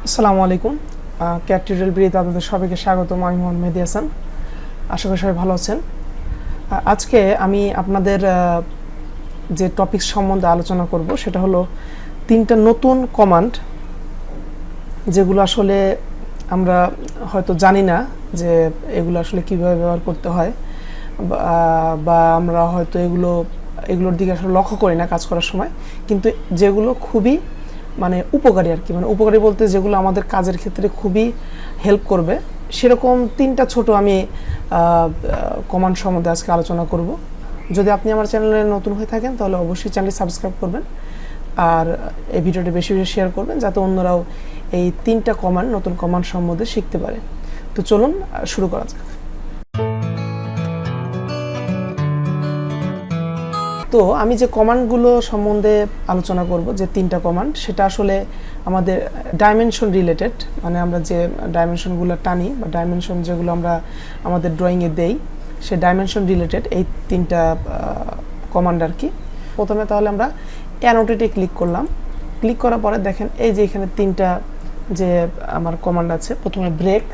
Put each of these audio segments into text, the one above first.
আসসালামু আলাইকুম। CAD tutorial বিডিতে আপনাদের সবাইকে স্বাগতম। আমি মাহাদি হাসান। আশা করি সবাই ভালো আছেন। আজকে আমি আপনাদের যে টপিক সম্বন্ধে আলোচনা করব সেটা হলো তিনটা নতুন কমান্ড, যেগুলো আসলে আমরা হয়তো জানি না যে এগুলো আসলে কীভাবে ব্যবহার করতে হয়, বা আমরা হয়তো এগুলোর দিকে আসলে লক্ষ্য করি না কাজ করার সময়, কিন্তু যেগুলো খুবই উপকারী আর কি, উপকারী বলতে যেগুলো আমাদের কাজের ক্ষেত্রে খুবই হেল্প করবে, সেরকম তিনটা ছোট আমি কমান্ড সম্বন্ধে আজকে আলোচনা করব। যদি আপনি আমার চ্যানেলে নতুন হয়ে থাকেন তাহলে অবশ্যই চ্যানেলটি সাবস্ক্রাইব করবেন আর এই ভিডিওটি বেশি বেশি শেয়ার করবেন, যাতে অন্যরাও এই তিনটা নতুন কমান্ড সম্বন্ধে শিখতে পারে। তো চলুন শুরু করা যাক। তো আমি যে কমান্ডগুলো সম্বন্ধে আলোচনা করব, যে তিনটা কমান্ড, সেটা আসলে আমাদের ডাইমেনশন রিলেটেড, আমরা যে ডাইমেনশনগুলো টানি বা ডাইমেনশন যেগুলো আমরা আমাদের ড্রয়িংয়ে দেই, সে ডাইমেনশন রিলেটেড এই তিনটা কমান্ড আর কি। প্রথমে তাহলে আমরা অ্যানোটেটে ক্লিক করলাম। ক্লিক করার পরে দেখেন এই যে এখানে তিনটা যে আমার কমান্ড আছে। প্রথমে ব্রেক,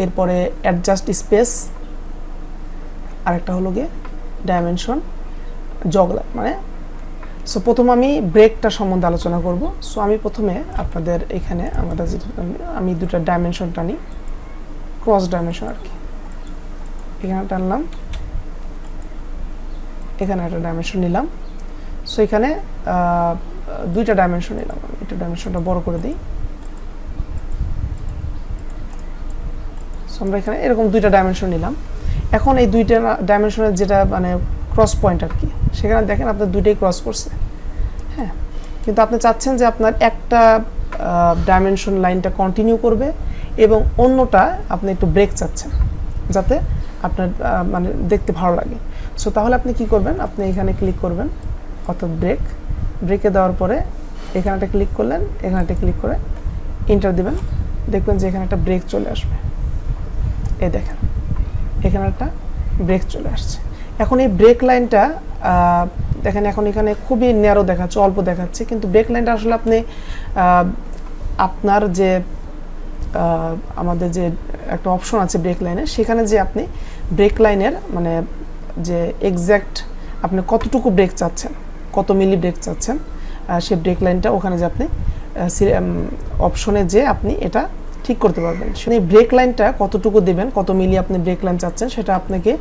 এরপরে অ্যাডজাস্ট স্পেস, আরেকটা হলো গিয়ে ডাইমেনশন জগলাইন। সো প্রথমে আমি ব্রেকটা সম্বন্ধে আলোচনা করব। সো আমি প্রথমে আপনাদের এখানে আমি দুটো ডাইমেনশন টানি, ক্রস ডাইমেনশন আর কি। এখানে টানলাম, এখানে একটা ডাইমেনশন নিলাম। সো এখানে দুইটা ডাইমেনশন নিলাম। আমি একটু ডাইমেনশনটা বড় করে দিই। সো আমরা এখানে এরকম দুইটা ডাইমেনশন নিলাম। এখন এই দুইটা ডাইমেনশনের যেটা ক্রস পয়েন্ট আর কি, সেখানে দেখেন আপনার দুইটাই ক্রস করছে, হ্যাঁ। কিন্তু আপনি চাচ্ছেন যে আপনার একটা ডাইমেনশন লাইনটা কন্টিনিউ করবে এবং অন্যটা আপনি একটু ব্রেক চাচ্ছেন, যাতে আপনার দেখতে ভালো লাগে। সো তাহলে আপনি কি করবেন, আপনি এখানে ক্লিক করবেন, অর্থাৎ ব্রেকে দেওয়ার পরে এখানে একটা ক্লিক করলেন, এখানে একটা ক্লিক করে এন্টার দেবেন। দেখবেন যে এখানে একটা ব্রেক চলে আসবে। এই দেখেন এখানে একটা ব্রেক চলে আসছে। এখন এই ব্রেক লাইনটা দেখেন এখন এখানে খুবই ন্যারো দেখাচ্ছে, অল্প দেখাচ্ছে, কিন্তু ব্রেক লাইনটা আসলে আপনি আপনার যে আমাদের যে একটা অপশন আছে ব্রেক লাইনের, সেখানে যে আপনি ব্রেক লাইনের যে এক্স্যাক্ট আপনি কতটুকু ব্রেক চাচ্ছেন, কত মিলি ব্রেক চাচ্ছেন, সেই ব্রেক লাইনটা ওখানে যে আপনি অপশনে যে আপনি এটা ঠিক করতে পারবেন। সেই ব্রেক লাইনটা কতটুকু দেবেন, কত মিলি আপনি ব্রেক লাইন চাচ্ছেন, সেটা আপনাকে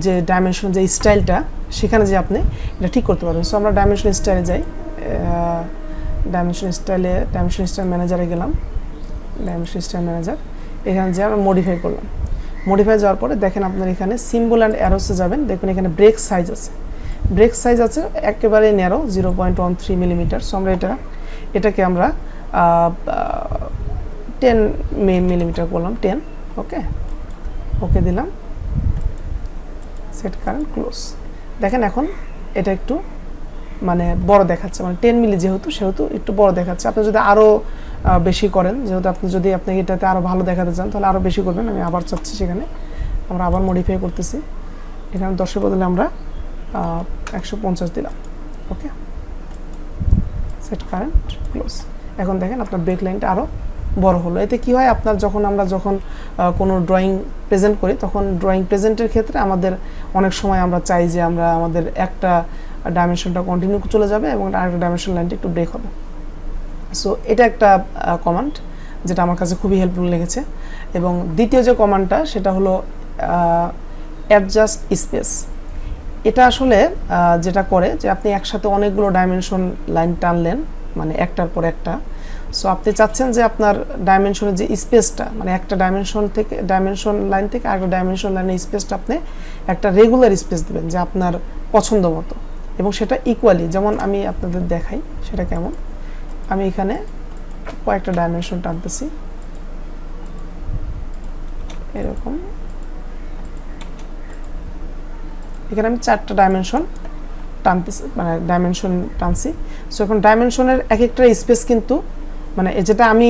যে ডাইমেনশন যে স্টাইলটা, সেখানে যে আপনি এটা ঠিক করতে পারবেন। সো আমরা ডাইমেনশন স্টাইলে যাই, ডাইমেনশন স্টাইল ম্যানেজারে গেলাম, ডাইমেনশন স্টাইল ম্যানেজার, এখানে যে আমরা মডিফাই করলাম। মডিফাই যাওয়ার পরে দেখেন আপনার এখানে সিম্বল অ্যান্ড অ্যারোসে যাবেন, দেখবেন এখানে ব্রেক সাইজ আছে। ব্রেক সাইজ আছে একেবারে ন্যারো 0.13 মিলিমিটার। সো আমরা এটাকে আমরা 10 মিলিমিটার করলাম, 10। ওকে দিলাম, সেট কারেন্ট ক্লোজ। দেখেন এখন এটা একটু বড় দেখাচ্ছে, 10 মিলি সেহেতু একটু বড় দেখাচ্ছে। আপনি যদি আরও বেশি করেন, যেহেতু আপনি এটাতে আরও ভালো দেখাতে চান, তাহলে আরও বেশি করবেন। আমি আবার চাচ্ছি, সেখানে আমরা আবার মডিফাই করতেছি। এখানে 10-এর বদলে আমরা 150 দিলাম। ওকে, সেট কারেন্ট ক্লোজ। এখন দেখেন আপনার ব্রেক লাইনটা আরও বড় হলো। এতে কি হয়, আপনার আমরা যখন কোনো ড্রয়িং প্রেজেন্ট করি, তখন ড্রয়িং প্রেজেন্টের ক্ষেত্রে আমাদের অনেক সময় আমরা চাই যে আমাদের একটা ডাইমেনশনটা কন্টিনিউ চলে যাবে এবং আরেকটা ডাইমেনশন লাইনটা একটু ব্রেক হবে। সো এটা একটা কমান্ড যেটা আমার কাছে খুবই হেল্পফুল লেগেছে। এবং দ্বিতীয় যে কমান্ডটা, সেটা হলো অ্যাডজাস্ট স্পেস। এটা আসলে যেটা করে যে আপনি একসাথে অনেকগুলো ডাইমেনশন লাইন টানলেন, একটার পর একটা। সো আপনি চাচ্ছেন যে আপনার ডাইমেনশনের যে স্পেসটা, একটা ডাইমেনশন লাইন থেকে আরেকটা ডাইমেনশন লাইনের স্পেসটা আপনি একটা রেগুলার স্পেস দেবেন, যে আপনার পছন্দ মতো, এবং সেটা ইকুয়ালি। যেমন আমি আপনাদের দেখাই সেটা কেমন। আমি এখানে কয়েকটা ডাইমেনশন টানতেছি, এরকম। এখানে আমি 4টা ডাইমেনশন টানছি। সো এখন ডাইমেনশনের এক একটা স্পেস কিন্তু যেটা আমি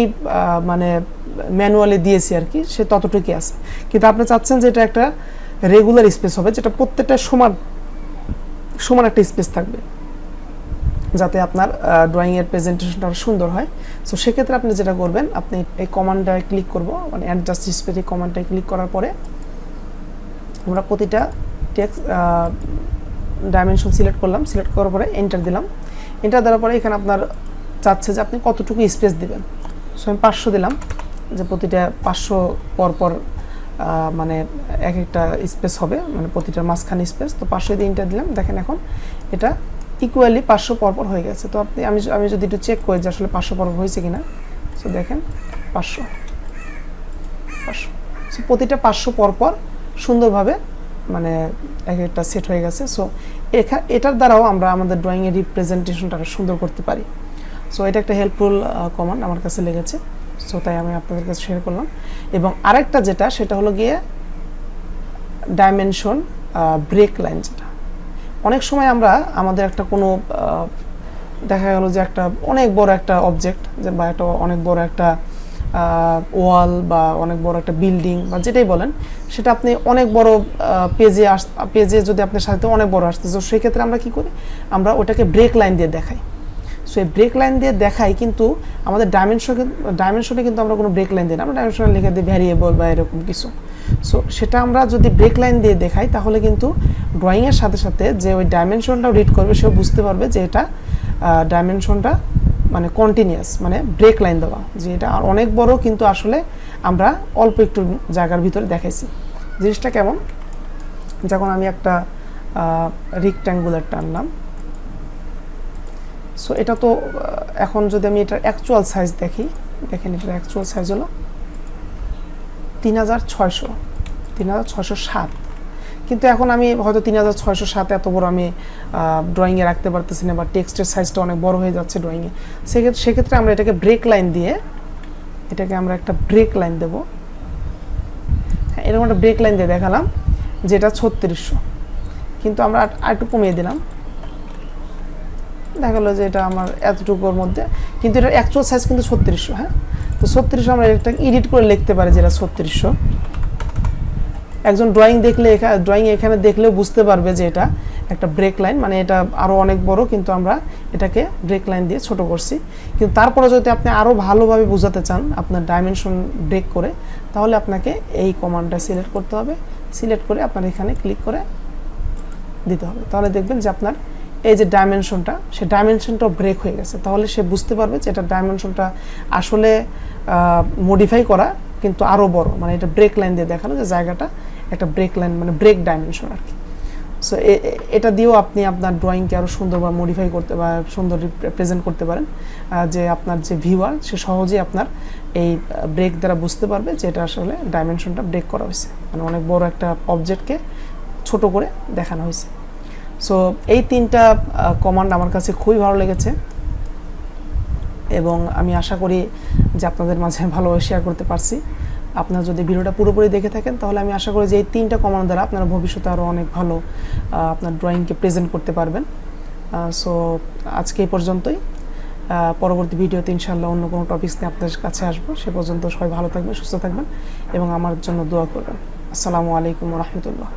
ম্যানুয়ালি দিয়েছি আর কি, সে ততটুকুই আছে। কিন্তু আপনি চাচ্ছেন যে এটা একটা রেগুলার স্পেস হবে, যেটা প্রত্যেকটা সমান একটা স্পেস থাকবে। যাতে আপনার ড্রয়িংয়ের প্রেজেন্টেশনটা আরও সুন্দর হয়। সো সেক্ষেত্রে আপনি যেটা করবেন, আপনি এই কমান্ডটায় ক্লিক করব, মানে অ্যাডজাস্ট ডিসপ্লে কমান্ডটায় ক্লিক করার পরে আমরা প্রতিটা টেক্সট ডাইমেনশন সিলেক্ট করলাম, সিলেক্ট করার পরে এন্টার দিলাম। এন্টার দেওয়ার পরে এখানে আপনার চাচ্ছে যে আপনি কতটুকু স্পেস দিবেন। সো আমি 500 দিলাম, যে প্রতিটা 500 পরপর মানে এক একটা স্পেস হবে, মানে প্রতিটার মাঝখানে স্পেস। তো 500 দিয়ে এন্টার দিলাম। দেখেন এখন এটা ইকুয়ালি 500 পরপর হয়ে গেছে। তো আমি যদি একটু চেক করি যে আসলে 500 পরপর হয়েছে কিনা। সো দেখেন 500 সো প্রতিটা 500 পরপর সুন্দরভাবে মানে এক একটা সেট হয়ে গেছে। সো এটার দ্বারাও আমরা আমাদের ড্রয়িংয়ের রিপ্রেজেন্টেশনটা সুন্দর করতে পারি। সো এটা একটা হেল্পফুল কমান্ড আমার কাছে লেগেছে, সো তাই আমি আপনাদের কাছে শেয়ার করলাম। এবং আরেকটা যেটা, সেটা হলো গিয়ে ডাইমেনশন ব্রেক লাইন। যেটা অনেক সময় আমরা আমাদের একটা কোনো দেখা গেল যে একটা অনেক বড় একটা অবজেক্ট, যে বা একটা অনেক বড় একটা ওয়াল বা অনেক বড় একটা বিল্ডিং বা যেটাই বলেন, সেটা আপনি অনেক বড় পেজে যদি আপনার সাথে অনেক বড় আসতে, তো সেই ক্ষেত্রে আমরা কি করি, আমরা ওটাকে ব্রেক লাইন দিয়ে দেখাই। সো এই ব্রেক লাইন দিয়ে দেখাই, কিন্তু আমাদের ডাইমেনশনে কিন্তু আমরা কোনো ব্রেক লাইন দিই না, আমরা ডাইমেনশনে লিখে দিই ভ্যারিয়েবল বা এরকম কিছু। সো সেটা আমরা যদি ব্রেক লাইন দিয়ে দেখাই, তাহলে কিন্তু ড্রয়িংয়ের সাথে সাথে যে ওই ডাইমেনশনটাও রিড করবে, সেও বুঝতে পারবে যে এটা ডাইমেনশনটা মানে কন্টিনিউয়াস, মানে ব্রেক লাইন দেওয়া, যে এটা অনেক বড় কিন্তু আসলে আমরা অল্প একটু জায়গার ভিতরে দেখাইছি। জিনিসটা কেমন, যখন আমি একটা রেক্ট্যাঙ্গুলার টানলাম, সো এটা তো এখন যদি আমি এটার অ্যাকচুয়াল সাইজ দেখি, দেখেন এটার অ্যাকচুয়াল সাইজ হলো 3607, কিন্তু এখন আমি হয়তো 3607 এত বড় আমি ড্রয়িংয়ে রাখতে পারতেছি না, বা টেক্সটের সাইজটা অনেক বড় হয়ে যাচ্ছে ড্রয়িংয়ে। সেক্ষেত্রে আমরা এটাকে ব্রেক লাইন দিয়ে, এটাকে আমরা একটা ব্রেক লাইন দেবো। হ্যাঁ, এরকম একটা ব্রেক লাইন দিয়ে দেখালাম যেটা 3600, কিন্তু আমরা আর একটু কমিয়ে দিলাম, দেখা গেলো যে এটা আমার এতটুকুর মধ্যে, কিন্তু এটার অ্যাকচুয়াল সাইজ কিন্তু 3600। হ্যাঁ, তো 3600 আমরা এটা এডিট করে লিখতে পারি যেটা 3600। একজন ড্রয়িং এখানে দেখলেও বুঝতে পারবে যে এটা একটা ব্রেক লাইন, মানে এটা আরও অনেক বড়, কিন্তু আমরা এটাকে ব্রেক লাইন দিয়ে ছোট করছি। কিন্তু তারপরে যদি আপনি আরও ভালোভাবে বোঝাতে চান আপনার ডাইমেনশন ব্রেক করে, তাহলে আপনাকে এই কমান্ডটা সিলেক্ট করতে হবে। সিলেক্ট করে আপনার এখানে ক্লিক করে দিতে হবে, তাহলে দেখবেন যে আপনার এই যে ডাইমেনশনটা, সে ডাইমেনশনটাও ব্রেক হয়ে গেছে। তাহলে সে বুঝতে পারবে যে এটা ডাইমেনশনটা আসলে মডিফাই করা, কিন্তু আরও বড়, মানে এটা ব্রেক লাইন দিয়ে দেখানো যে জায়গাটা একটা ব্রেক লাইন, মানে ব্রেক ডাইমেনশন আর কি। সো এটা দিয়েও আপনি আপনার ড্রয়িংকে আরও সুন্দর বা মডিফাই করতে বা সুন্দর প্রেজেন্ট করতে পারেন, যে আপনার যে ভিউয়ার সে সহজেই আপনার এই ব্রেক দ্বারা বুঝতে পারবে যে এটা আসলে ডাইমেনশনটা ব্রেক করা হয়েছে, মানে অনেক বড় একটা অবজেক্টকে ছোট করে দেখানো হয়েছে। সো এই তিনটা কমান্ড আমার কাছে খুবই ভালো লেগেছে, এবং আমি আশা করি যে আপনাদের মাঝে ভালোভাবে শেয়ার করতে পারছি। আপনারা যদি ভিডিওটা পুরোপুরি দেখে থাকেন, তাহলে আমি আশা করি যে এই তিনটা কমান্ড দ্বারা আপনারা ভবিষ্যতে আরও অনেক ভালো আপনার ড্রয়িংকে প্রেজেন্ট করতে পারবেন। সো আজকে এই পর্যন্তই। পরবর্তী ভিডিওতে ইনশাআল্লাহ অন্য কোনো টপিকস নিয়ে আপনাদের কাছে আসবো। সে পর্যন্ত সবাই ভালো থাকবেন, সুস্থ থাকবেন এবং আমার জন্য দোয়া করবেন। আসসালামু আলাইকুম ওয়া রাহমাতুল্লাহ।